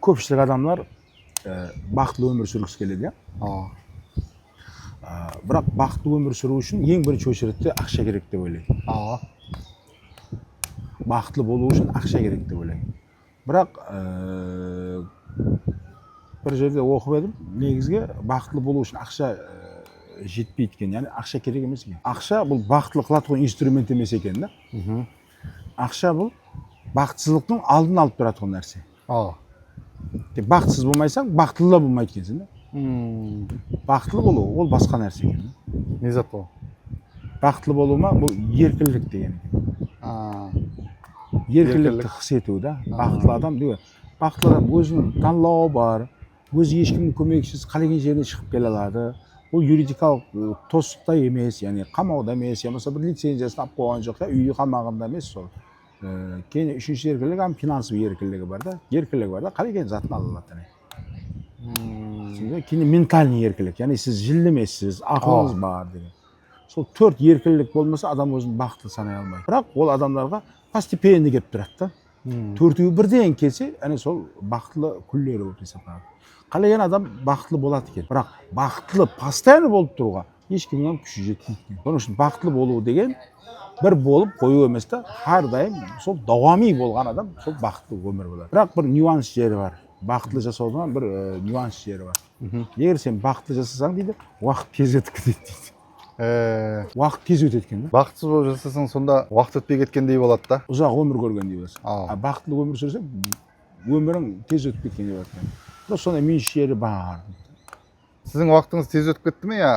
Көпшілік адамдар бақытлы өмір сүргісі келеді, иә. Бірақ бақытты өмір сүру үшін ең бірінші очередте ақша керек деп ойлайды. Бақытлы болу үшін ақша керек деп ойлайды. Бірақ бір жерде оқып едім, негізге бақытлы болу үшін ақша жетпейді екен, яғни ақша керек емес екен. Ақша бұл бақытлы қылатын инструмент емес екен да. Ақша бұл бақытсыздықтың алдын алып тұратын нәрсе. Бақытсыз болмайсаң, бақытлы да болмайды екенсің да. Бақытлы болу ол басқа нәрсе екен. Не зат ол? Бақытлы болу ма, бұл еркіндік деген екен. Еркіндікті хыс ету да. Бақытлы адам дейді. Бақытлы адам өзінің таңдауы бар, өзі ешкімнің көмексіз қалеген жеріне шығып келе алады. Ол юридикалық тосықта емес, яғни қамауда емес, болмаса бір лицензиясын алып қойған жоқ, үйі қамағында емес сол. Кейін үшінші еркіндік финансовый еркіндігі бар да, қалеген затын ала алады. Кейін ментальный еркіндік, яғни сіз жілдемессіз, ақылыңыз бар деген. Сол төрт еркіндік болмаса адам өзін бақытты санай алмайды. Бірақ ол адамдарға постепенно келіп тұрады да. Төртеуі бірден келсе, сол бақытлы күндері болып есептеледі. Қалеген адам бақытлы болады екен. Бірақ бақытлы постоянно болып тұруға ешкімнің күші жетпейді. Оның үшін бақытлы болу деген бір болып қою емес та, әрдайым сол дауами болған адам сол бақытты өмір болады. Бірақ бір нюанс жері бар. Бақытлы жасаудың бір нюанс жері бар. Егер сен бақытты жасасаң дейді, уақыт тез өтіп кетеді дейді. Уақыт тез өтеді екен да. Бақытсыз болып жасасаң, сонда уақыт өтпей кеткендей болады да. Ұзақ өмір көргендей боласың. Бақытлы өмір сүрсең, өмірің тез өтіп кеткендей болады. Сондай минус жері бар. Сіздің уақытыңыз тез өтіп кетті ме, я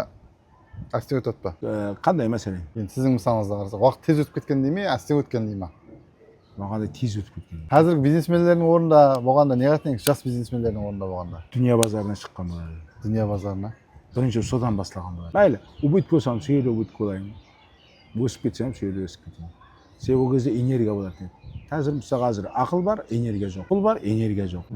әстен өтіп па? Қандай мәселе? Сіздің мысалыңызда қарасақ, уақыт тез өтіп кеткен дей ме, әстен өткен дей ме? Маған тез өтіп кеткен. Қазіргі бизнесмендердің орнында болғанда не қайтыңыз, жас бизнесмендердің орнында болғанда? Дүния базарына шыққан болады. Дүния базарына? Бірінші содан бастаған болады. Мейлі, убытып болсам, сөйле убытып болайын. Өсіп кетсем, сөйле өсіп кетейін. Себебі ол кезде энергия болады. Қазір ақыл бар, энергия жоқ. Пұл бар, энергия жоқ.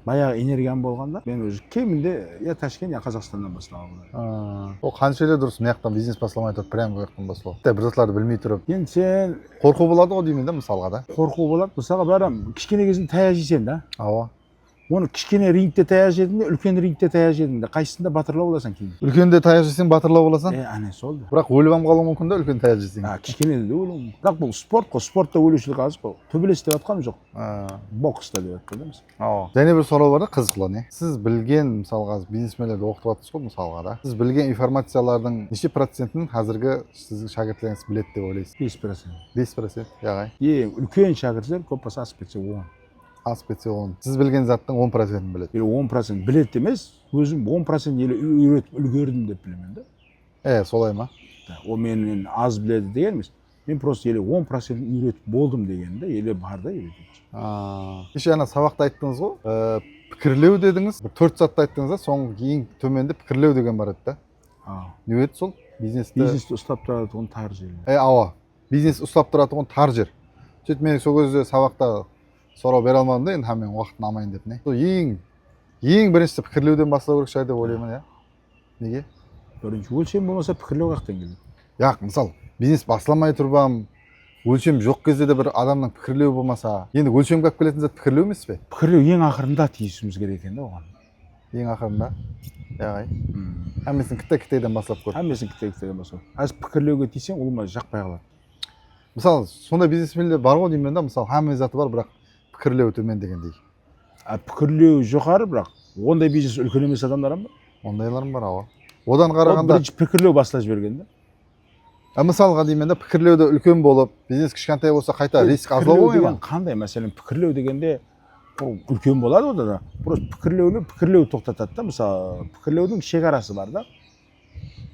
Баяғы энергиям болғанда, мен өзі кемінде я Ташкент, я Қазақстаннан басталған. Ол қанша елде дұрыс, мына жақтан бизнес басталамай тұрып, прям бұл жақтан бастау. Бір затларды білмей тұрып. Енді сен қорқу болады ғой деймін да, мысалға да. Қорқу болады. Мысалға бәрі кішкене кезінде таяқ жесең да. Оны кішкене рингте таяқ жедің де, үлкен рингте таяқ жедің де, қайсысында батырлау боласың кейін? Үлкенде таяқ жесең батырлау боласың? Сол да. Бірақ өліп қалуы мүмкін да, үлкен таяқ жесең. Кішкене де өлуі мүмкін. Бірақ бұл спорт қой, спортта өлушілік аз қой. Төбелес деп жатқаным жоқ. Бокста деп жатқан да. Және бір сұрау бар да, қызықлы не? Сіз білген, мысалға, бизнесмендерді оқытып жатырсыз ғой, мысалға да. Сіз білген информациялардың неше процентін қазіргі сіздің шәкірттеріңіз біледі деп ойлайсыз? 5%. 5%, яғай. Ең үлкен шәкірттер көп болса асып кетсе 10. Асып кетсе 10. Сіз білген заттың 10%-ін біледі. 10% біледі емес, өзім 10% үйретіп үлгердім деп білемін да. Солай ма? Ол мен аз біледі деген емес. Мен просто 10%-ін үйретіп болдым деген да, бар да үйретіп. Кеше ана сабақта айттыңыз ғой, пікірлеу дедіңіз, 4 затты айттыңыз да, соңғы ең төменде пікірлеу деген бар еді да. Не еді сол? Бизнесті ұстап тұратұғын тар жер. Бизнес ұстап тұратұғын тар жер. Сөйтіп мен сол кезде сабақта сұрау бере алмадым да, енді мен уақытын алмайын деп не. Ең біріншісі пікірлеуден бастау керек шығар деп ойлаймын, иә. Неге? Бірінші өлшем болмаса пікірлеу қаяқтан келеді? Мысалы, бизнес басламай тұрбам, өлшем жоқ кезде де бір адамның пікірлеу болмаса, енді өлшем қап келетін зат пікірлеу емес пе? Пікірлеу ең ақырында тиісіміз керек екен да оған. Ең ақырында? Яғай. Әмесін кітей-кітейден бастап көр. Әмесін кітей-кітейден бастап. Әз пікірлеуге тиісең, ол ма жақпай қалады. Мысалы, сондай бизнесмендер бар ғой деймін да, мысалы, хаммен заты бар, бірақ пікірлеу төмен дегендей. Пікірлеу жоғары, бірақ ондай бизнес үлкен емес адамдар бар? Ондайларым бар, Одан қарағанда бірінші пікірлеу басла жіберген да. Мысалға деймін да, пікірлеуді үлкен болып, бизнес кішкентай болса қайта риск азлау болмай ма? Қандай мәселен пікірлеу дегенде үлкен болады ода да. Просто пікірлеу тоқтатады да. Мысалы, пікірлеудің шекарасы бар да.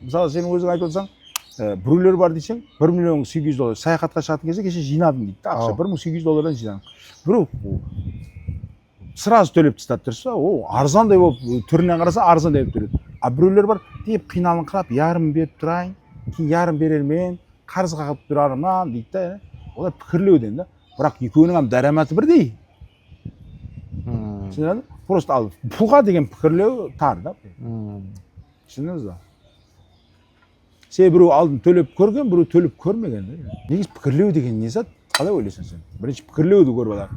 Мысалы, сен өзің айтып отырсың, біреулер бар дейсің, $1.800,000 саяхатқа шығатын кезде кеше жинадым дейді да, ақша $1.800 жинадым. Біреу сразу төлеп тастап тұрса, ол арзандай болып түрінен қараса арзандай болып төледі. Біреулер бар деп қиналыңқырап, ярым беріп тұрайын, кейін ярым берермен, қарызға қалып тұрарымнан дейді да. Олар пікірлеуден да. Бірақ екеуінің дәраматы бірдей. Түсінеді? Просто ал пұлға деген пікірлеу тар да. Түсінесіз ба? Сен біреу алдын төлеп көрген, біреу төлеп көрмеген. Негіз пікірлеу деген не зат? Қалай ойлайсың сен? Бірінші пікірлеуді көріп алар.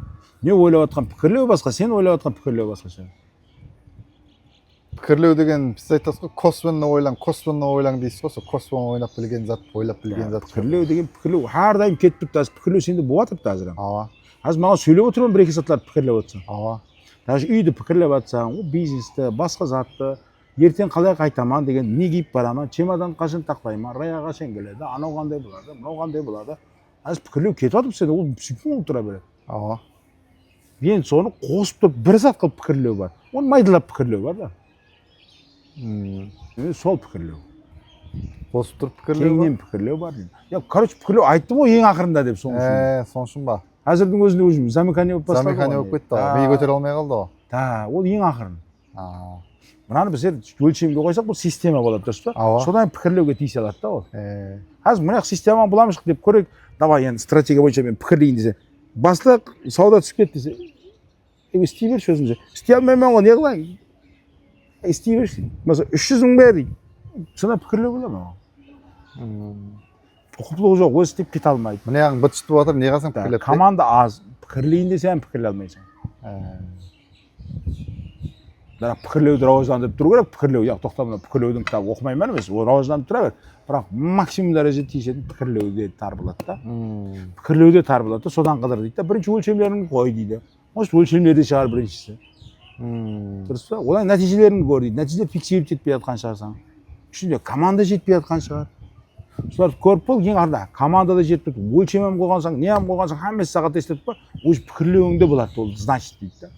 не ойлап жатқан пікірлеу басқа, сен ойлап жатқан пікірлеу басқаша. Пікірлеу деген сіз айтасыз ғой, косвенно ойлаң дейсіз ғой, сол косвенно ойнап білген зат, ойлап білген зат. Пікірлеу деген пікірлеу әрдайым кетіп тұрды. Қазір пікірлеу сенде болып жатыр қазір. Ооба. Қазір маған сөйлеп отырмын, бір екі сатларды пікірлеп отырсың. Ооба. Даже үйді пікірлеп жатсаң, бизнесті, басқа затты, ертең қалай қайтаман деген, не киіп бараман, чемодан қашан тақтайман, рая қашан келеді, анау қандай болады, мынау қандай болады. Қазір пікірлеу кетіп жатыр сенде, ол сөйтіп болып тұра береді. Ооба. Енді соны қосып тұрып бір зат қылып пікірлеу бар. Оны майдалап пікірлеу бар да. Сол пікірлеу. Қосып тұрып пікірлеу бар. Кеңінен пікірлеу бар деймін. Я, короче, пікірлеу айттым ғой ең ақырында деп соның үшін. Соның үшін ба? Қазірдің өзінде өзім замекание болып бастады. Замекание болып кетті ғой. Ми көтере алмай қалды ғой. Да, ол ең ақырын. Мынаны біз өлшемге қойсақ, бұл система болады дұрыс па? Содан пікірлеуге тиісе алады да ол. Қазір мына система бұламышық деп көрейік. Давай енді стратегия бойынша мен пікірлейін десе, бастық сауда түсіп кетті десе, істей берші өзіңше. Істей алмаймын ғой, не қылайын? Істей берші. Мысалы 300 мың бер дейді. Сонда пікірлеу болады ма? Құқықтылығы жоқ, өзі істеп кете алмайды. Міне яғын быт шыты болып жатыр, не қылсаң пікірлеп? Команда аз, пікірлейін десең пікірлей алмайсың. Бірақ пікірлеуді рауаждандырып тұру керек, пікірлеу, яқ тоқтамына пікірлеудің кітабы оқымаймын емес, ол рауаждандырып тұра бер. Бірақ максимум дәрежеде тиісетін пікірлеуде тар болады да. Пікірлеуде тар болады да, содан қыдыр дейді да. Бірінші өлшемдерін қой дейді. Может, өлшемдерді шығар біріншісі. Дұрыс па? Одан нәтижелерін көр дейді. Нәтиже фиксируіп жетпей жатқан шығарсың. Үшінде команда жетпей жатқан шығар. Соларды көріп бол, ең арда командада жетіп тұр. Өлшемем қойғансаң, неғым қойғансаң, хаммасы сағат естіп па, өз пікірлеуіңде болады, ол значит дейді да.